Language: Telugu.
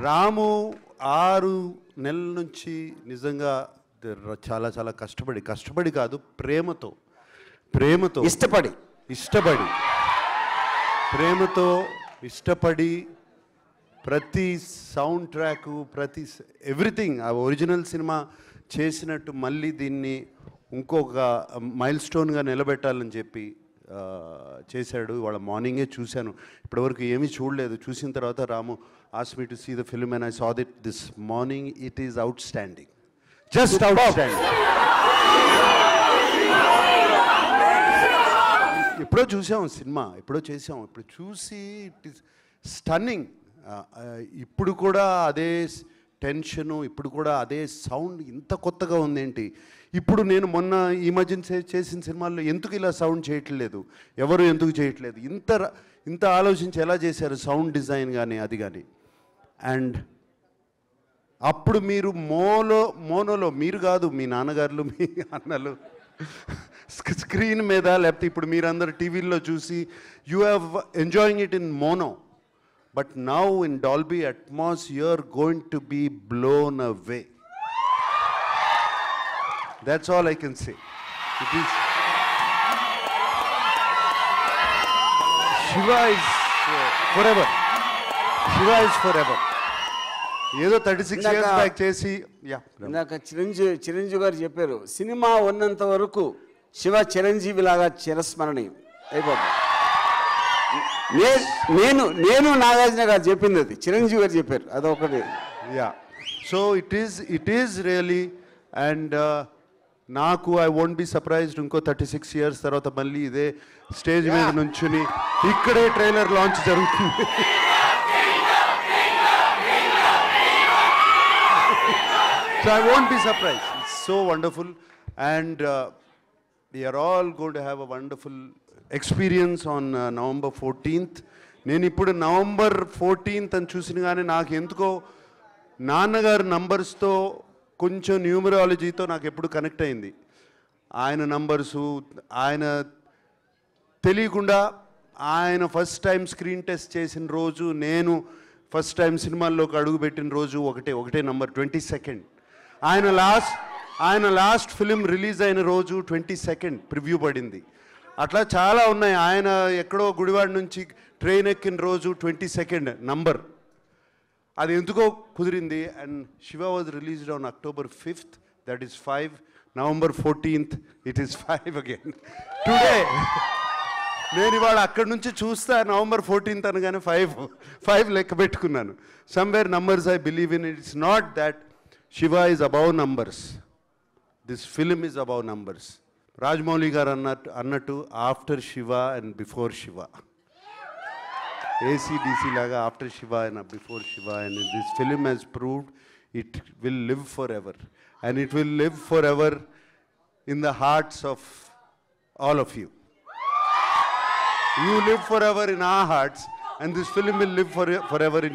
రాము 6 నెలల నుంచి నిజంగా చాలా చాలా కష్టపడి కాదు, ప్రేమతో ఇష్టపడి ప్రతి సౌండ్ ట్రాక్, ప్రతి ఎవ్రీథింగ్ ఆ ఒరిజినల్ సినిమా చేసినట్టు మళ్ళీ దీన్ని ఇంకొక మైల్ స్టోన్గా నిలబెట్టాలని చెప్పి చేశాడు. వాళ్ళ మార్నింగే చూశాను, ఇప్పటివరకు ఏమీ చూడలేదు. చూసిన తర్వాత రాము asked me to see the film and I saw it this morning. It is outstanding, just outstanding. ఎప్పుడో చూసాం సినిమా, ఎప్పుడో చేసాం, ఇప్పుడు చూసి ఇట్ ఈస్ స్టన్నింగ్. ఇప్పుడు కూడా అదే టెన్షను, ఇప్పుడు కూడా అదే సౌండ్, ఇంత కొత్తగా ఉందేంటి. ఇప్పుడు నేను మొన్న ఈ మధ్యన చేసిన సినిమాల్లో ఎందుకు ఇలా సౌండ్ చేయట్లేదు, ఎవరు ఎందుకు చేయట్లేదు, ఇంత ఆలోచించి ఎలా చేశారు సౌండ్ డిజైన్ కానీ అది కానీ. అండ్ అప్పుడు మీరు మోనోలో మీరు కాదు, మీ నాన్నగారులు, మీ అన్నలు స్క్రీన్ మీద, లేకపోతే ఇప్పుడు మీరందరూ టీవీల్లో చూసి you have enjoying it in mono. But now in Dolby Atmos, you're going to be blown away. That's all I can say. It is. Shiva is forever. Shiva is forever. ఏదో 36 years back చేసి ఇందాక చిరంజీవి గారు చెప్పారు, సినిమా ఉన్నంత వరకు శివ చిరంజీవి లాగా చిరస్మరణీయం అయిపోతుంది. నేను నాగార్జున గారు చెప్పింది అది, చిరంజీవి గారు చెప్పారు అదొకటి. So it is really. And నాకు ఐ వోంట్ బి సర్ప్రైజ్డ్ ఇంకో 36 years తర్వాత మళ్ళీ ఇదే స్టేజ్ మీద నుంచుని ఇక్కడే ట్రైలర్ లాంచ్ జరుగుతుంది. So I won't be surprised. It's so wonderful, and we are all going to have a wonderful experience on November 14th. నేను ఇప్పుడు November 14th అని చూసిన కానీ నాకు ఎందుకో నాన్నగారు నంబర్స్తో కొంచెం న్యూమరాలజీతో నాకు ఎప్పుడు కనెక్ట్ అయింది. ఆయన నంబర్సు, ఆయన తెలియకుండా ఆయన ఫస్ట్ టైం స్క్రీన్ టెస్ట్ చేసిన రోజు, నేను ఫస్ట్ టైం సినిమాల్లోకి అడుగుపెట్టిన రోజు ఒకటే నంబర్ 22nd. ఆయన లాస్ట్ ఫిలిం రిలీజ్ అయిన రోజు 22nd ప్రివ్యూ పడింది. అట్లా చాలా ఉన్నాయి. ఆయన ఎక్కడో గుడివాడ నుంచి ట్రైన్ ఎక్కిన రోజు 22nd నంబర్, అది ఎందుకో కుదిరింది. And Shiva was released on October 5th, that is 5. November 14th, it is 5 again today. నేను ఇవాళ అక్కడి నుంచి చూస్తా November 14th అనగానే 5 లెక్క పెట్టుకున్నాను. Somewhere numbers I believe in. It's not that Shiva is above numbers. This film is above numbers. Rajmouli garu annattu after Shiva and before Shiva. ACDC laga after Shiva and before Shiva, and this film has proved it will live forever. And it will live forever in the hearts of all of you. You live forever in our hearts, and this film will live forever in